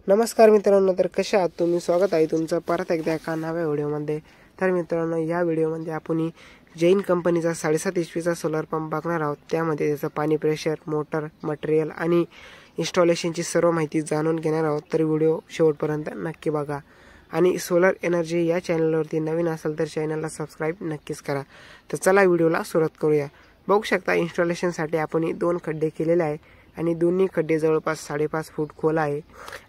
नमस्कार मित्रांनो, तर कसे आहात तुम्ही? स्वागत आहे तुमचं परत एकदा एका नव्या व्हिडिओमध्ये। तर मित्रांनो, या व्हिडिओमध्ये आपण जैन कंपनीचा 7.5 HP सोलर पंप बघणार आहोत। त्यामध्ये त्याचं पाणी प्रेशर, मोटर, मटेरियल आणि इन्स्टॉलेशनची सर्व माहिती जाणून घेणार आहोत। तर व्हिडिओ शेवटपर्यंत नक्की बघा आणि सोलर एनर्जी या चॅनलवरती नवीन असाल तर चॅनलला सबस्क्राइब नक्कीच करा। तर चला व्हिडिओला सुरुवात करूया। बघू शकता इन्स्टॉलेशनसाठी आपण 2 खड्डे केलेले आहे आणि दोन्ही खड्डे जवळपास 5.5 फूट खोल आहे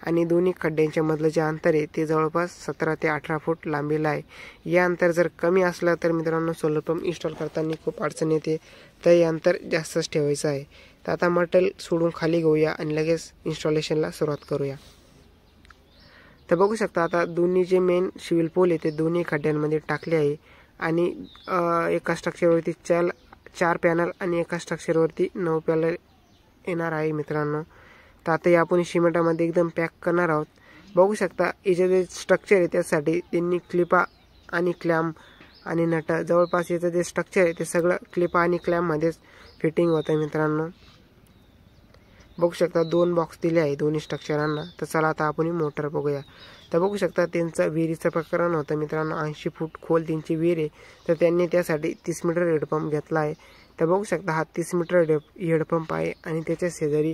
आणि दोन्ही खड्ड्यांच्या मधलं जे अंतर आहे ते जवळपास 17 ते 18 फूट लांबीला आहे। या अंतर जर कमी असलं तर मित्रांनो सोलर पंप इन्स्टॉल करताना खूप अडचण येते, तर हे अंतर जास्तच ठेवायचं आहे। तर आता मटेरियल सोडून खाली घेऊया आणि लगेच इन्स्टॉलेशनला सुरुवात करूया। तर बघू शकता आता दोन्ही जे मेन शिविल पोल आहे ते दोन्ही खड्ड्यांमध्ये टाकले आहे आणि एका स्ट्रक्चरवरती 4 पॅनल आणि एका स्ट्रक्चरवरती 9 पॅनल येणार आहे मित्रांनो। तर आता या आपण सिमेंटामध्ये एकदम पॅक करणार आहोत। बघू शकता याचे जे स्ट्रक्चर आहे त्यासाठी त्यांनी क्लिपा आणि क्लॅम्प आणि नट जवळपास याचं जे स्ट्रक्चर आहे ते सगळं क्लिपा आणि क्लॅम्पमध्येच फिटिंग होतं मित्रांनो। बघू शकता 2 बॉक्स दिले आहे दोन्ही स्ट्रक्चरांना। तर चला आता आपण मोटर बघूया। तर बघू शकता त्यांचं विहिरीचं प्रकरण होतं मित्रांनो, 80 फूट खोल त्यांची विहीर आहे। तर त्यांनी त्यासाठी 30 मीटर हेडपंप घेतला आहे। तर बघू शकता हा 30 मीटर हेडपंप आहे आणि त्याच्या शेजारी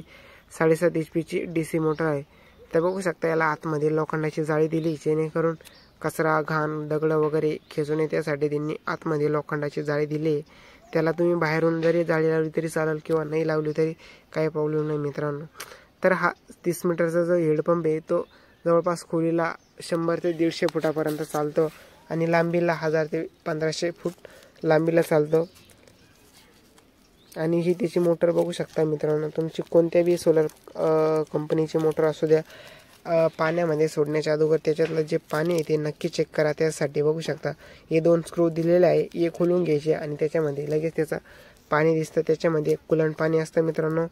7.5 HP ची DC मोटर आहे। तर बघू शकता याला आतमध्ये लोखंडाची जाळी दिली, जेणेकरून कचरा, घाण, दगड वगैरे खेचून येण्यासाठी त्यांनी आतमध्ये लोखंडाची जाळी दिली। त्याला तुम्ही बाहेरून जरी जाळी लावली तरी चालेल किंवा नाही लावली तरी काही प्रॉब्लेम नाही मित्रांनो। तर हा 30 मीटरचा जो हेडपंप आहे तो जवळपास खोलीला 100 ते 150 फुटापर्यंत चालतो आणि लांबीला 1000 ते 1500 फूट लांबीला चालतो। आणि ही त्याची मोटर बघू शकता मित्रांनो। तुमची कोणत्याही सोलर कंपनीची मोटर असू द्या, पाण्यामध्ये सोडण्याच्या अगोदर त्याच्यातलं जे पाणी आहे ते नक्की चेक करा। त्यासाठी बघू शकता हे 2 स्क्रू दिलेले आहे, हे खोलून घ्यायचे आणि त्याच्यामध्ये लगेच त्याचं पाणी दिसतं। त्याच्यामध्ये कुलंट पाणी असतं मित्रांनो।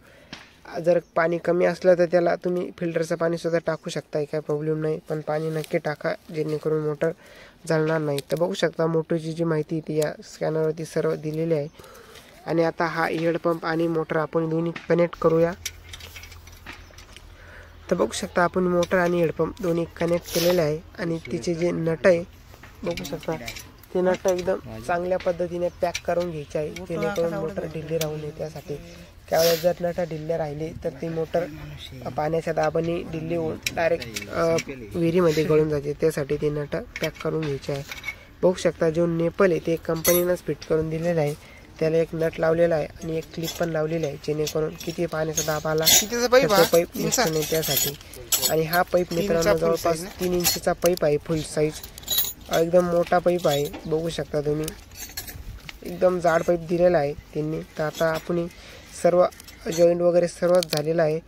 जर पाणी कमी असलं तर त्याला तुम्ही फिल्टरचं पाणी सुद्धा टाकू शकता, काही प्रॉब्लेम नाही, पण पाणी नक्की टाका जेणेकरून मोटर जळणार नाही। तर बघू शकता मोटरची जी माहिती ती या स्कॅनरवरती सर्व दिलेली आहे। आणि आता हा हेडपंप आणि मोटर आपण दोन्ही कनेक्ट करूया। तर बघू शकता आपण मोटर आणि हेडपंप दोन्ही कनेक्ट केलेले आहे आणि तिचे जे नट आहे बघू शकता ते नट एकदम चांगल्या पद्धतीने पॅक करून घ्यायचे आहे, जेणेकरून मोटर ढिल्ली राहू नये। त्यासाठी त्यावेळेस जर नट ढिल्ले राहिले तर ती मोटर पाण्याच्या दाबाने ढिल्ली होऊन डायरेक्ट विहिरीमध्ये गळून जाते। त्यासाठी ते नट पॅक करून घ्यायचे आहे। बघू शकता जो नेपल आहे ते कंपनीनंच फिट करून दिलेलं आहे। त्याला एक नट लावलेला आहे आणि एक क्लिप पण लावलेली आहे, जेणेकरून किती पाण्याचा दाब आला पाईप निघतो नाही त्यासाठी। आणि हा पाईप मित्रांनो जवळपास 3 इंचचा पाईप आहे, फुल साईज एकदम मोठा पाईप आहे। बघू शकता तुम्ही एकदम जाड पाईप दिलेला आहे त्यांनी। तर आता आपण सर्व जॉईंट वगैरे सर्वच झालेलं आहे।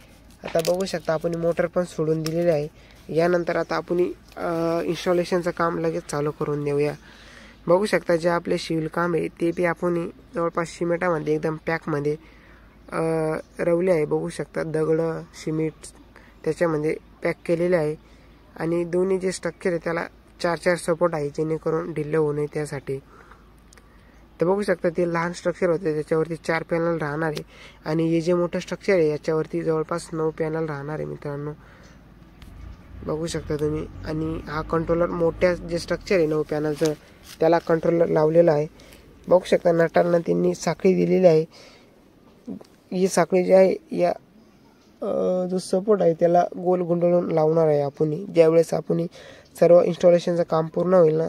आता बघू शकता आपण मोटर पण सोडून दिलेली आहे। यानंतर आता आपण इन्स्टॉलेशनचं काम लगेच चालू करून देऊया। बघू शकता जे आपले शिविल काम आहे ते बी आपण जवळपास सिमेंटामध्ये एकदम पॅकमध्ये रवले आहे। बघू शकता दगड, सिमेंट त्याच्यामध्ये पॅक केलेले आहे आणि दोन्ही जे स्ट्रक्चर आहे त्याला 4 सपोर्ट आहे, जेणेकरून ढिल्ले होऊ नये त्यासाठी। तर बघू शकता ते लहान स्ट्रक्चर होते त्याच्यावरती 4 पॅनल राहणार आहे आणि हे जे मोठं स्ट्रक्चर आहे याच्यावरती जवळपास 9 पॅनल राहणार आहे मित्रांनो, बघू शकता तुम्ही। आणि हा कंट्रोलर मोठ्या जे स्ट्रक्चर आहे 9 पॅनलचं त्याला कंट्रोलर लावलेला आहे। बघू शकता नटांना त्यांनी साखळी दिलेली आहे। ही साखळी जी आहे या जो सपोर्ट आहे त्याला गोल गुंडळून लावणार आहे आपण ज्यावेळेस आपण सर्व इन्स्टॉलेशनचं काम पूर्ण होईल ना,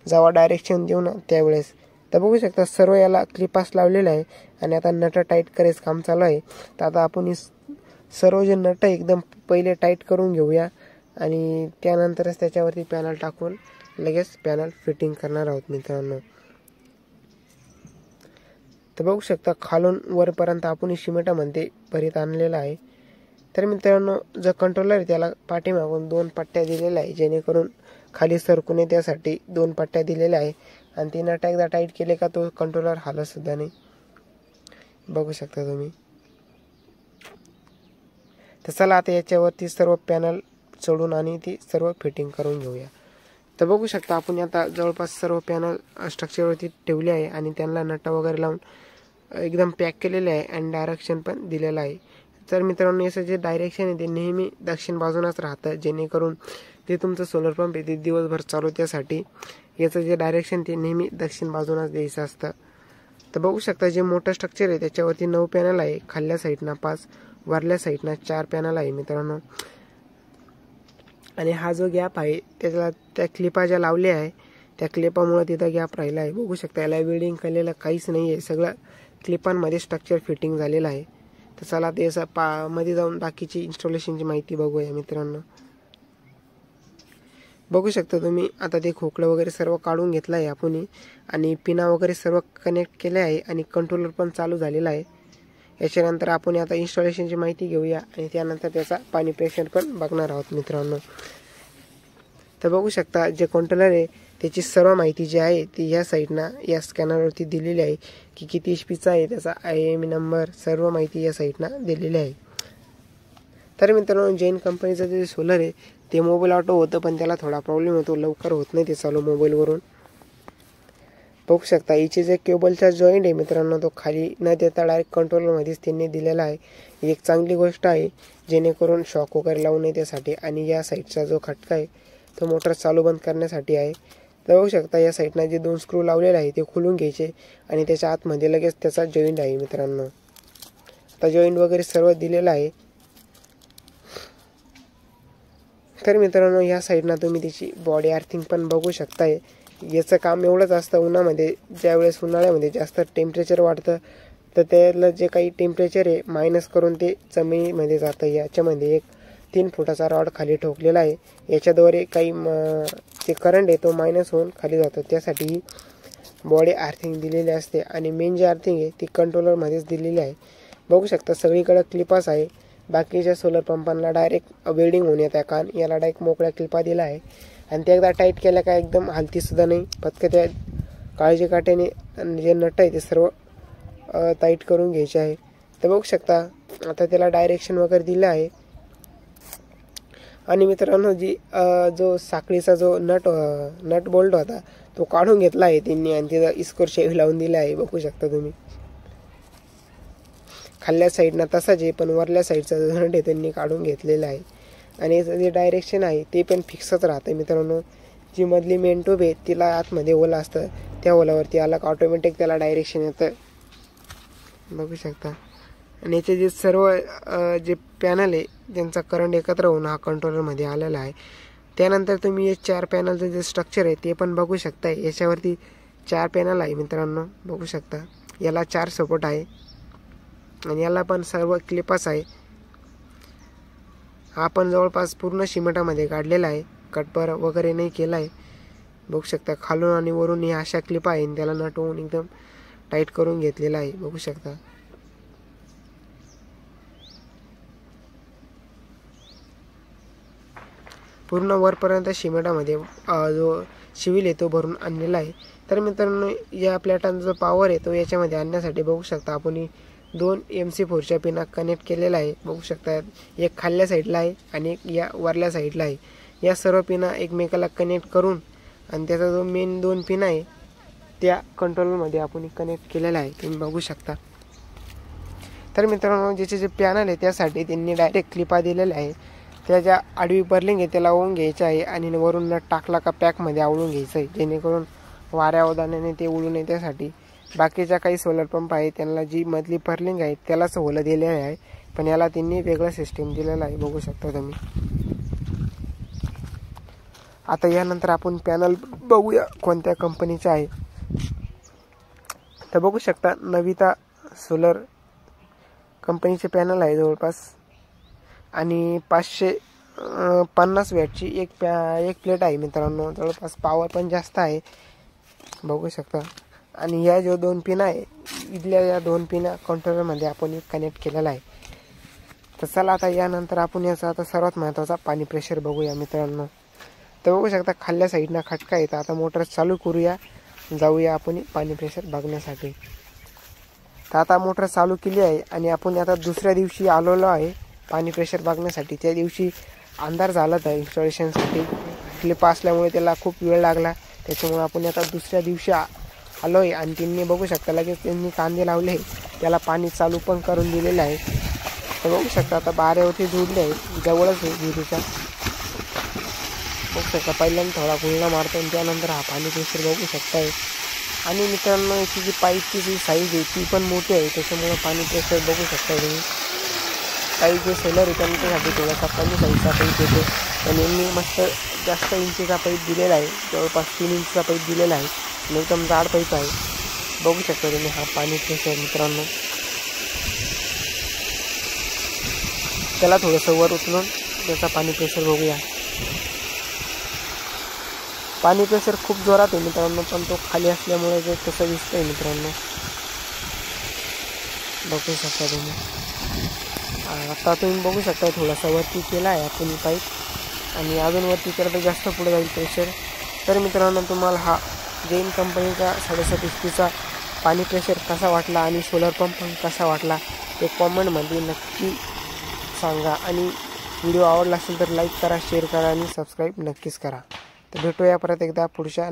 जेव्हा डायरेक्शन देऊ ना त्यावेळेस। तर बघू शकता सर्व याला क्लिपास लावलेला आहे आणि आता नट टाईट करायचं काम चालू आहे। तर आता आपण सर्व जे नट एकदम पहिले टाईट करून घेऊया आणि त्यानंतरच त्याच्यावरती पॅनल टाकून लगेच पॅनल फिटिंग करणार आहोत मित्रांनो। तर बघू शकता खालून वरपर्यंत आपण सिमेंटामध्ये भरीत आणलेला आहे। तर मित्रांनो जो कंट्रोलर आहे त्याला पाठीमागून 2 पट्ट्या दिलेल्या आहे, जेणेकरून खाली सरकू नये त्यासाठी 2 पट्ट्या दिलेल्या आहे आणि ती नट एकदा टाईट केले का तो कंट्रोलर हालत सुद्धा नाही, बघू शकता तुम्ही। तर चला आता याच्यावरती सर्व पॅनल चढून आणि ती सर्व फिटिंग करून घेऊया। तर बघू शकता आपण आता जवळपास सर्व पॅनल स्ट्रक्चरवरती ठेवले आहे आणि त्यांना नट वगैरे लावून एकदम पॅक केलेले आहे आणि डायरेक्शन पण दिलेलं आहे। तर मित्रांनो याचं जे डायरेक्शन आहे ते नेहमी दक्षिण बाजूनच राहतं, जेणेकरून ते तुमचं सोलर पंप आहे ते दिवसभर चालू त्यासाठी याचं जे डायरेक्शन ते नेहमी दक्षिण बाजूनच द्यायचं असतं. तर बघू शकता जे मोठं स्ट्रक्चर आहे त्याच्यावरती 9 पॅनल आहे, खाल्ल्या साईडनं 5, वरल्या साईडनं 4 पॅनल आहे मित्रांनो. आणि हा जो गॅप आहे त्याला त्या क्लिपा ज्या लावल्या आहे त्या क्लिपामुळे तिथं गॅप राहिला आहे. बघू शकता याला वेल्डिंग केलेलं काहीच नाही आहे, सगळं क्लिपांमध्ये स्ट्रक्चर फिटिंग झालेलं आहे. तर चला ते असं मध्ये जाऊन बाकीची इन्स्टॉलेशनची माहिती बघूया मित्रांनो. बघू शकता तुम्ही आता ते खोकलं वगैरे सर्व काढून घेतलं आहे आपण आणि पिना वगैरे सर्व कनेक्ट केले आहे आणि कंट्रोलर पण चालू झालेला आहे. याच्यानंतर आपण आता इन्स्टॉलेशनची माहिती घेऊया आणि त्यानंतर त्याचा पाणी प्रेशर पण बघणार आहोत मित्रांनो. तर बघू शकता जे कंट्रोलर आहे त्याची सर्व माहिती जी आहे ती या साईडनं या स्कॅनरवरती दिलेली आहे की किती HPचा आहे, त्याचा IM नंबर सर्व माहिती या साईडनं दिलेली आहे. तर मित्रांनो जैन कंपनीचं जे सोलर आहे ते मोबाईल ऑटो होतं, पण त्याला थोडा प्रॉब्लेम होतो, लवकर होत नाही ते चालू मोबाईलवरून. बघू शकता इथे जे केबलचा जॉईंट आहे मित्रांनो तो खाली न देता डायरेक्ट कंट्रोलरमध्येच त्यांनी दिलेला आहे. ही एक चांगली गोष्ट आहे जेणेकरून शॉक वगैरे लावू नये त्यासाठी. आणि या साईडचा जो खटका आहे तो मोटर चालू बंद करण्यासाठी आहे. तर बघू शकता या साईडनं जे 2 स्क्रू लावलेले आहे ते खोलून घ्यायचे आणि त्याच्या आतमध्ये लगेच त्याचा जॉईंट आहे मित्रांनो. आता जॉईंट वगैरे सर्व दिलेलं आहे. तर मित्रांनो या साईडनं तुम्ही त्याची बॉडी अर्थिंग पण बघू शकताय. याचं काम एवढंच असतं उन्हामध्ये, ज्यावेळेस उन्हाळ्यामध्ये जास्त टेम्परेचर वाढतं तर त्याला जे काही टेम्परेचर आहे मायनस करून ते जमिनीमध्ये जातं. याच्यामध्ये एक 3 फुटाचा रॉड खाली ठोकलेला आहे, याच्याद्वारे काही जे करंट आहे तो मायनस होऊन खाली जातो. त्यासाठी बॉडी अर्थिंग दिलेली असते आणि मेन जे अर्थिंग आहे ती कंट्रोलरमध्येच दिलेली आहे. बघू शकता सगळीकडे क्लिपास आहे. बाकीच्या सोलर पंपांना डायरेक्ट वेल्डिंग होऊन येतं कारण याला डायरेक्ट मोकळ्या क्लिपा दिला आहे आणि ते एकदा टाईट केल्या का एकदम हलतीसुद्धा नाही. फक्त त्या काळजी काट्याने जे नट आहे ते सर्व टाईट करून घ्यायचे आहे. तर बघू शकता आता त्याला डायरेक्शन वगैरे दिलं आहे. आणि मित्रांनो जी जो साखळीचा जो नट बोल्ट होता तो काढून घेतला आहे त्यांनी आणि तिथं इस्कोर शेवी लावून दिला आहे. बघू शकता तुम्ही खाल्ल्या साईडनं तसाच आहे, पण वरल्या साईडचा जो नट आहे त्यांनी काढून घेतलेला आहे. आणि याचं जे डायरेक्शन आहे ते पण फिक्सच राहतं मित्रांनो. जी मधली मेन ट्यूब आहे तिला आतमध्ये ओला असतं, त्या ओलावरती आला का ऑटोमॅटिक त्याला डायरेक्शन येतं. बघू शकता. आणि याचे जे सर्व जे पॅनल आहे त्यांचा करंट एकत्र होऊन हा कंट्रोलरमध्ये आलेला आहे. त्यानंतर तुम्ही हे 4 पॅनलचं जे स्ट्रक्चर आहे ते पण बघू शकता. याच्यावरती 4 पॅनल आहे मित्रांनो. बघू शकता याला 4 सपोर्ट आहे आणि याला पण सर्व क्लिपास आहे. हा पण जवळपास पूर्ण सिमेंटामध्ये काढलेला आहे, कटपर वगैरे नाही केला आहे. बघू शकता खालून आणि वरून ही अशा क्लिपा आहे, त्याला नट होऊन एकदम टाईट करून घेतलेला आहे. बघू शकता. पूर्ण वरपर्यंत सिमेंटामध्ये जो सिव्हिल आहे तो भरून आणलेला आहे. तर मित्रांनो या प्लॅटांचा जो पॉवर आहे तो याच्यामध्ये आणण्यासाठी बघू शकता आपण 2 MC4च्या पिना कनेक्ट केलेला आहे. बघू शकता एक खाल्ल्या साईडला आहे आणि एक या वरल्या साईडला आहे. या सर्व पिना एकमेकाला कनेक्ट करून आणि त्याचा जो मेन 2 पिना आहे त्या कंट्रोलरमध्ये आपण कनेक्ट केलेला आहे, तुम्ही बघू शकता. तर मित्रांनो ज्याचे जे पॅनल आहे त्यासाठी त्यांनी डायरेक्ट क्लिपा दिलेल्या आहे. त्या ज्या आडवी पर्लिंग आहे त्याला ओवून घ्यायचं आहे आणि वरून नट टाकला का पॅकमध्ये आवळून घ्यायचं आहे, जेणेकरून वाऱ्या ओदाण्याने ते उडू नये त्यासाठी. बाकीच्या काही सोलर पंप आहे त्यांना जी मधली पर्लिंग आहे त्यालाच होलं दिलेलं आहे, पण याला त्यांनी वेगळं सिस्टीम दिलेलं आहे. बघू शकता तुम्ही. आता यानंतर आपण पॅनल बघूया कोणत्या कंपनीचं आहे. तर बघू शकता नविता सोलर कंपनीचे पॅनल आहे जवळपास आणि 550 वॅटची एक प्लेट आहे मित्रांनो. जवळपास पॉवर पण जास्त आहे, बघू शकता. आणि या जो 2 पिना आहे इथल्या या 2 पिना कंट्रोलरमध्ये आपण कनेक्ट केलेला आहे. तर चला आता यानंतर आपण याचा आता सर्वात महत्त्वाचा पाणी प्रेशर बघूया मित्रांनो. तर बघू शकता खाल्ल्या साईडनं खटका येतं. आता मोटर चालू करूया, जाऊया आपण पाणी प्रेशर बघण्यासाठी. तर आता मोटर चालू केली आहे आणि आपण आता दुसऱ्या दिवशी आलेलो आहे पाणी प्रेशर बघण्यासाठी. त्या दिवशी अंधार झाला तर इन्स्टॉलेशनसाठी क्लिप असल्यामुळे त्याला खूप वेळ लागला, त्याच्यामुळे आपण आता दुसऱ्या दिवशी आलो आहे. आणि त्यांनी बघू शकता लगेच त्यांनी कांदे लावले, त्याला पाणी चालू पण करून दिलेलं आहे. तर बघू शकता आता बाऱ्यावरती जोडले आहेत, जवळच आहे विहिरीच्या. बघू शकता पहिल्यांदा थोडा गुळणा मारतो आणि त्यानंतर हा पाणी प्रेशर बघू शकताय. आणि मित्रांनो याची जी पाईपची जी साईज आहे ती पण मोठी आहे, त्याच्यामुळे पाणी प्रेशर बघू शकता तुम्ही. काही जे सोलर आहे त्यांच्यासाठी थोडासा कमी साईजचा पाईप येतो, आणि मी मस्त जास्त इंचीचा पाईप दिलेला आहे, जवळपास 3 इंचचा पाईप दिलेला आहे आणि एकदम जाड पाईप आहे. बघू शकता तुम्ही हा पाणी प्रेशर मित्रांनो. त्याला थोडंसं वर उचलून त्याचा पाणी प्रेशर बघूया. पाणी प्रेशर खूप जोरात आहे मित्रांनो, पण तो खाली असल्यामुळे जे तसं दिसतंय मित्रांनो. बघू शकता तुम्ही. आता तुम्ही बघू शकता थोडासा वरती केला आहे आपण पाईप, आणि अजून वरती केलं तर जास्त पुढे जाईल प्रेशर. तर मित्रांनो तुम्हाला हा जैन कंपनीचा 7.5 HP पाणी प्रेशर कसा वाटला आणि सोलर पंप कसा वाटला ते कॉमेंटमध्ये नक्की सांगा. आणि व्हिडिओ आवडला असेल तर लाईक करा, शेअर करा आणि सबस्क्राईब नक्कीच करा. तर भेटूया परत एकदा पुढच्या